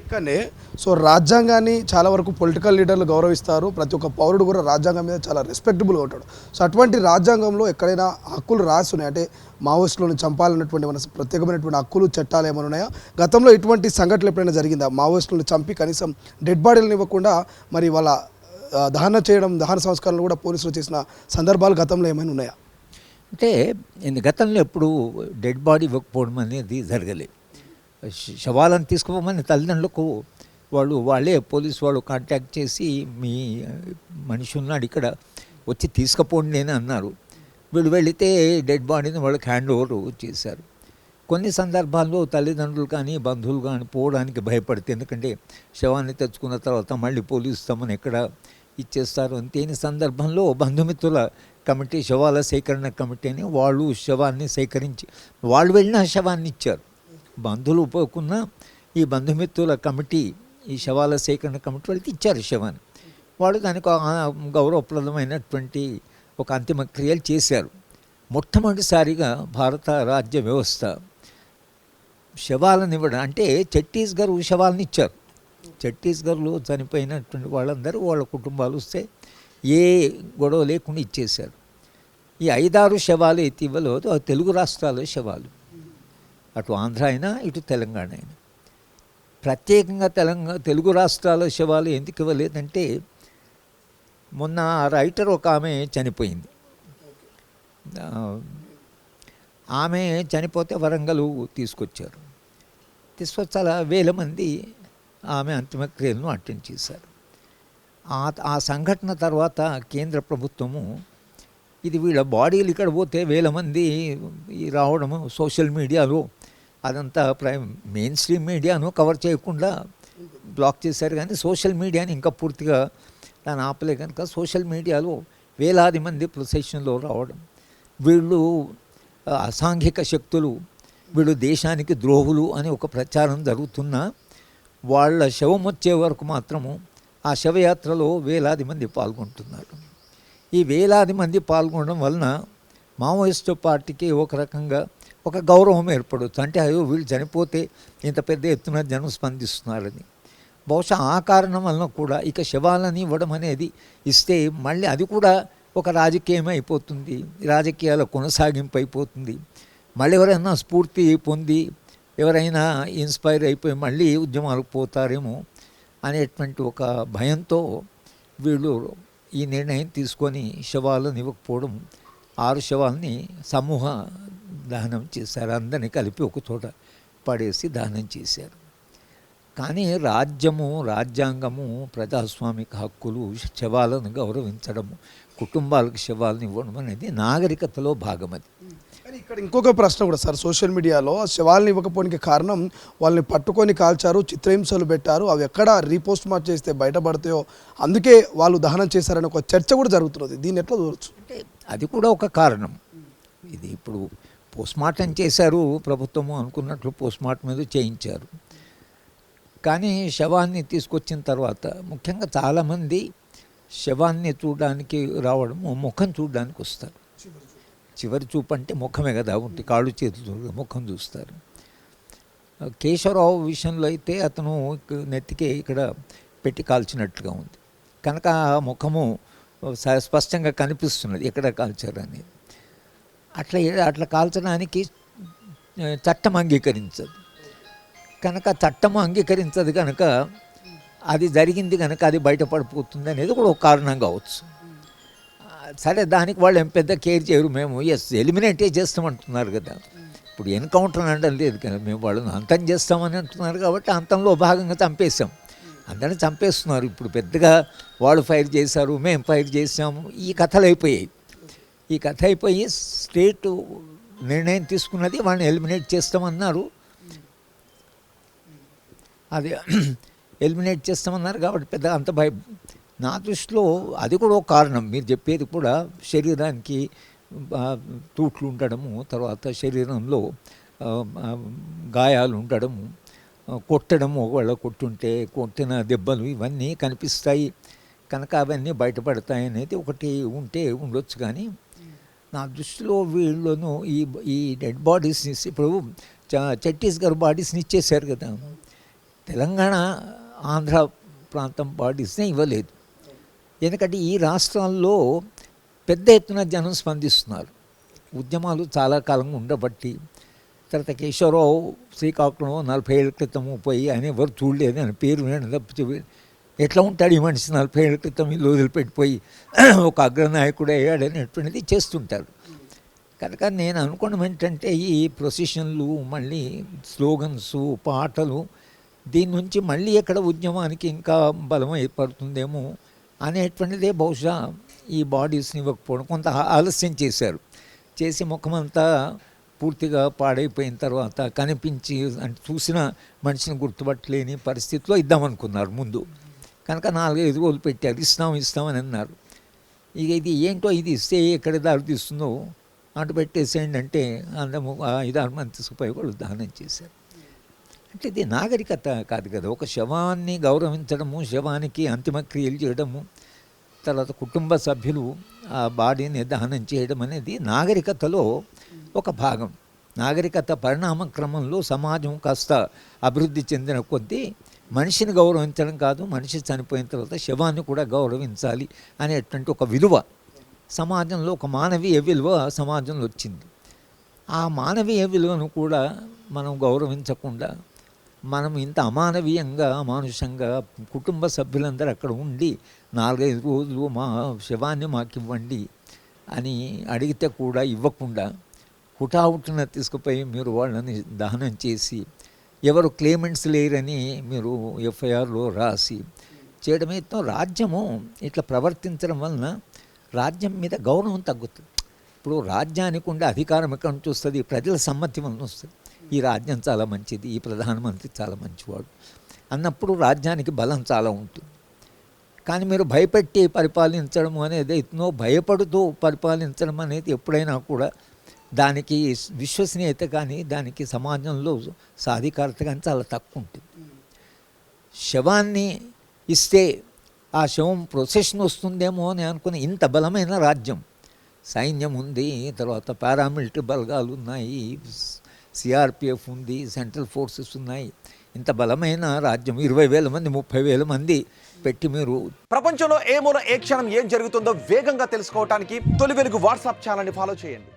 ఇక్కడనే సో రాజ్యాంగాన్ని చాలా వరకు పొలిటికల్ లీడర్లు గౌరవిస్తారు. ప్రతి ఒక్క పౌరుడు కూడా రాజ్యాంగం మీద చాలా రెస్పెక్టబుల్గా ఉంటాడు. సో అటువంటి రాజ్యాంగంలో ఎక్కడైనా హక్కులు రాస్తున్నాయి అంటే మావోయిస్టులను చంపాలన్నటువంటి మన ప్రత్యేకమైనటువంటి హక్కులు చట్టాలు ఏమైనా ఉన్నాయా? గతంలో ఇటువంటి సంఘటనలు ఎప్పుడైనా జరిగిందా? మావోయిస్టులను చంపి కనీసం డెడ్ బాడీలను ఇవ్వకుండా మరి వాళ్ళ దహన సంస్కరణలు కూడా పోలీసులు చేసిన సందర్భాలు గతంలో ఏమైనా ఉన్నాయా? అంటే గతంలో ఎప్పుడు డెడ్ బాడీ ఇవ్వకపోవడం అనేది జరగలేదు. శవాలను తీసుకుపోమని తల్లిదండ్రులకు వాళ్ళే పోలీసు వాళ్ళు కాంటాక్ట్ చేసి మీ మనిషి ఉన్నాడు ఇక్కడ వచ్చి తీసుకుపోండి అని అన్నారు. వీళ్ళు వెళితే డెడ్ బాడీని వాళ్ళకి హ్యాండ్ ఓవర్ చేశారు. కొన్ని సందర్భాల్లో తల్లిదండ్రులు కానీ బంధువులు కానీ పోవడానికి భయపడితే, ఎందుకంటే శవాన్ని తెచ్చుకున్న తర్వాత మళ్ళీ పోలీసు తమను ఎక్కడ ఇచ్చేస్తారు అని తేని సందర్భంలో బంధుమిత్రుల కమిటీ, శవాల సేకరణ కమిటీ అని వాళ్ళు శవాన్ని సేకరించి వాళ్ళు వెళ్ళిన శవాన్ని ఇచ్చారు. బంధువులు పోకున్న ఈ బంధుమిత్రుల కమిటీ, ఈ శవాల సేకరణ కమిటీ వాళ్ళకి ఇచ్చారు శవాన్ని. వాళ్ళు దానికి గౌరవప్రదమైనటువంటి ఒక అంతిమ క్రియలు చేశారు. మొట్టమొదటిసారిగా భారత రాజ్య వ్యవస్థ శవాలను ఇవ్వడం అంటే ఛత్తీస్గఢ్ శవాలను ఇచ్చారు. ఛత్తీస్గఢ్లో చనిపోయినటువంటి వాళ్ళందరూ వాళ్ళ కుటుంబాలు వస్తే ఏ గొడవ లేకుండా ఇచ్చేశారు. ఈ 5-6 శవాలు ఇటీవల తెలుగు రాష్ట్రాల శవాలు, అటు ఆంధ్ర అయినా ఇటు తెలంగాణ అయినా. ప్రత్యేకంగా తెలుగు రాష్ట్రాల శవాలు ఎందుకు ఇవ్వలేదంటే మొన్న రైటర్ ఒక ఆమె చనిపోయింది. ఆమె చనిపోతే వరంగల్ తీసుకొచ్చారు. చాలా వేల మంది ఆమె అంతిమక్రియలను అటెండ్ చేశారు. ఆ సంఘటన తర్వాత కేంద్ర ప్రభుత్వము ఇది వీళ్ళ బాడీలు ఇక్కడ పోతే వేల మంది రావడము సోషల్ మీడియాలో అదంతా మెయిన్ స్ట్రీమ్ మీడియాను కవర్ చేయకుండా బ్లాక్ చేశారు. కానీ సోషల్ మీడియాని ఇంకా పూర్తిగా దాన్ని ఆపలే కనుక సోషల్ మీడియాలో వేలాది మంది ప్రొసెషన్లో రావడం, వీళ్ళు అసాంఘిక శక్తులు, వీళ్ళు దేశానికి ద్రోహులు అని ఒక ప్రచారం జరుగుతున్నా వాళ్ళ శవం వచ్చే వరకు మాత్రము ఆ శవయాత్రలో వేలాది మంది పాల్గొంటున్నారు. ఈ వేలాది మంది పాల్గొనడం వలన మావోయిస్టు పార్టీకి ఒక రకంగా ఒక గౌరవం ఏర్పడవచ్చు. అంటే అయ్యో వీళ్ళు చనిపోతే ఇంత పెద్ద ఎత్తున జనం స్పందిస్తున్నారని. బహుశా ఆ కారణం వలన కూడా ఇక శవాలని ఇవ్వడం అనేది ఇస్తే మళ్ళీ అది కూడా ఒక రాజకీయం అయిపోతుంది, రాజకీయాల కొనసాగింపు అయిపోతుంది. మళ్ళీ ఎవరైనా స్ఫూర్తి పొంది ఎవరైనా ఇన్స్పైర్ అయిపోయి మళ్ళీ ఉద్యమాలకు పోతారేమో అనేటువంటి ఒక భయంతో వీళ్ళు ఈ నిర్ణయం తీసుకొని శవాలను ఇవ్వకపోవడం, 6 శవాలని సమూహ దహనం చేశారు. అందరినీ కలిపి ఒక చోట పడేసి దహనం చేశారు. కానీ రాజ్యాంగము, ప్రజాస్వామిక హక్కులు, శవాలను గౌరవించడము, కుటుంబాలకు శవాలను ఇవ్వడం అనేది నాగరికతలో భాగం. అది కానీ ఇక్కడ ఇంకొక ప్రశ్న కూడా సార్, సోషల్ మీడియాలో శవాలను ఇవ్వకపోవడానికి కారణం వాళ్ళని పట్టుకొని కాల్చారు, చిత్రహింసలు పెట్టారు, అవి ఎక్కడ రీపోస్ట్ మార్క్ చేస్తే బయటపడతాయో అందుకే వాళ్ళు దహనం చేశారని ఒక చర్చ కూడా జరుగుతున్నది. దీన్ని ఎట్లా చూడవచ్చు? అంటే అది కూడా ఒక కారణం. ఇది ఇప్పుడు పోస్ట్మార్టం చేశారు, ప్రభుత్వము అనుకున్నట్లు పోస్ట్మార్టం మీద చేయించారు. కానీ శవాన్ని తీసుకొచ్చిన తర్వాత ముఖ్యంగా చాలామంది శవాన్ని చూడడానికి రావడము ముఖం చూడడానికి వస్తారు. చివరి చూపు అంటే ముఖమే కదా ఉంటే, కాళ్ళు చేతులు ముఖం చూస్తారు. కేశవరావు విషయంలో అయితే అతను నెత్తికి ఇక్కడ పెట్టి కాల్చినట్టుగా ఉంది కనుక ముఖము స్పష్టంగా కనిపిస్తున్నది ఎక్కడ కాల్చారు అనేది. అట్లా కాల్చడానికి చట్టం అంగీకరించదు కనుక, చట్టం అంగీకరించదు కనుక అది జరిగింది కనుక అది బయటపడిపోతుంది అనేది కూడా ఒక కారణం కావచ్చు. సరే, దానికి వాళ్ళు ఏం పెద్ద కేర్ చేయరు. మేము ఎలిమినేటే చేస్తామంటున్నారు కదా. ఇప్పుడు ఎన్కౌంటర్ అనడం లేదు కదా, మేము వాళ్ళని అంతం చేస్తామని అంటున్నారు కాబట్టి అంతంలో భాగంగా చంపేసాం. అందరిని చంపేస్తున్నారు. ఇప్పుడు పెద్దగా వాళ్ళు ఫైర్ చేశారు, మేము ఫైర్ చేసాము, ఈ కథలు అయిపోయాయి. ఈ కథ అయిపోయి స్టేట్ నిర్ణయం తీసుకున్నది వాళ్ళని ఎలిమినేట్ చేస్తామన్నారు. అది ఎలిమినేట్ చేస్తామన్నారు కాబట్టి పెద్ద అంత భయం. నా దృష్టిలో అది కూడా ఒక కారణం. మీరు చెప్పేది కూడా శరీరానికి తూట్లు ఉండడము, తర్వాత శరీరంలో గాయాలు ఉండడము, కొట్టడము, ఒకవేళ కొట్టుంటే కొట్టిన దెబ్బలు ఇవన్నీ కనిపిస్తాయి కనుక అవన్నీ బయటపడతాయి అనేది ఒకటి ఉండొచ్చు. కానీ నా దృష్టిలో వీళ్ళను ఈ డెడ్ బాడీస్ని ఇప్పుడు ఛత్తీస్గఢ్ బాడీస్ని ఇచ్చేశారు కదా, తెలంగాణ ఆంధ్ర ప్రాంతం బాడీస్నే ఇవ్వలేదు. ఎందుకంటే ఈ రాష్ట్రాల్లో పెద్ద ఎత్తున జనం స్పందిస్తున్నారు. ఉద్యమాలు చాలా కాలంగా ఉండబట్టి. తర్వాత కేశవరావు శ్రీకాకుళం 40 ఏళ్ళ క్రితం పోయి ఆయన ఎవరు చూడలేదు, ఆయన పేరు వినడం తప్పితే ఎట్లా ఉంటాడు ఈ మనిషి 40 ఏళ్ళ క్రితం ఇల్లు వదిలిపెట్టిపోయి ఒక అగ్రనాయకుడు అయ్యాడు అనేటువంటిది చేస్తుంటారు. కనుక నేను అనుకోవడం ఏంటంటే ఈ ప్రొసెషన్లు, మళ్ళీ స్లోగన్స్, పాటలు, దీని నుంచి మళ్ళీ ఎక్కడ ఉద్యమానికి ఇంకా బలం ఏర్పడుతుందేమో అనేటువంటిదే బహుశా ఈ బాడీస్ని ఇవ్వకపోవడం. కొంత ఆలస్యం చేశారు. చేసి ముఖమంతా పూర్తిగా పాడైపోయిన తర్వాత కనిపించి అంటే చూసిన మనిషిని గుర్తుపట్టలేని పరిస్థితిలో ఇద్దామనుకున్నారు ముందు. కనుక 4-5 రోజులు పెట్టారు. ఇస్తామని అన్నారు. ఇక ఇది ఏంటో, ఇది ఇస్తే ఎక్కడ దారి తీస్తుందో అటు పెట్టేసేయండి అంటే అందము 5-6 మంది తీసుకుపోయి వాళ్ళు దహనం చేశారు. అంటే ఇది నాగరికత కాదు కదా. ఒక శవాన్ని గౌరవించడము, శవానికి అంతిమక్రియలు చేయడము, తర్వాత కుటుంబ సభ్యులు ఆ బాడీని దహనం చేయడం అనేది నాగరికతలో ఒక భాగం. నాగరికత పరిణామ క్రమంలో సమాజం కాస్త అభివృద్ధి చెందిన కొద్దీ మనిషిని గౌరవించడం కాదు, మనిషి చనిపోయిన తర్వాత శవాన్ని కూడా గౌరవించాలి అనేటువంటి ఒక విలువ సమాజంలో, ఒక మానవీయ విలువ సమాజంలో వచ్చింది. ఆ మానవీయ విలువను కూడా మనం గౌరవించకుండా మనం ఇంత అమానవీయంగా, అమానుషంగా కుటుంబ సభ్యులందరూ అక్కడ ఉండి 4-5 రోజులు మా శవాన్ని మాకు ఇవ్వండి అని అడిగితే కూడా ఇవ్వకుండా హుటాహుటిన తీసుకుపోయి మీరు వాళ్ళని దహనం చేసి ఎవరు క్లెయిమెంట్స్ లేరని మీరు ఎఫ్ఐఆర్లో రాసి చేయడమే. రాజ్యము ఇట్లా ప్రవర్తించడం వలన రాజ్యం మీద గౌరవం తగ్గుతుంది. ఇప్పుడు రాజ్యానికి ఉండే అధికారం ఎక్కడి నుంచి వస్తుంది? ప్రజల సమ్మతి వలన వస్తుంది. ఈ రాజ్యం చాలా మంచిది, ఈ ప్రధానమంత్రి చాలా మంచివాడు అన్నప్పుడు రాజ్యానికి బలం చాలా ఉంటుంది. కానీ మీరు భయపెట్టి పరిపాలించడం అనేది ఎన్నో భయపడుతూ పరిపాలించడం అనేది ఎప్పుడైనా కూడా దానికి విశ్వసనీయత కానీ దానికి సమాజంలో సాధికారత కానీ చాలా తక్కువ ఉంటుంది. శవాన్ని ఇస్తే ఆ శవం ప్రొసెషన్ వస్తుందేమో అని అనుకుని ఇంత బలమైన రాజ్యం, సైన్యం ఉంది, తర్వాత పారామిలిటరీ బలగాలు ఉన్నాయి, సిఆర్పిఎఫ్ ఉంది, సెంట్రల్ ఫోర్సెస్ ఉన్నాయి, ఇంత బలమైన రాజ్యం 20,000 మంది 30,000 మంది పెట్టి మీరు ప్రపంచంలో ఏ మూల ఏ క్షణం ఏం జరుగుతుందో వేగంగా తెలుసుకోవడానికి తొలి వెలుగు వాట్సాప్ ఛానల్ని ఫాలో చేయండి.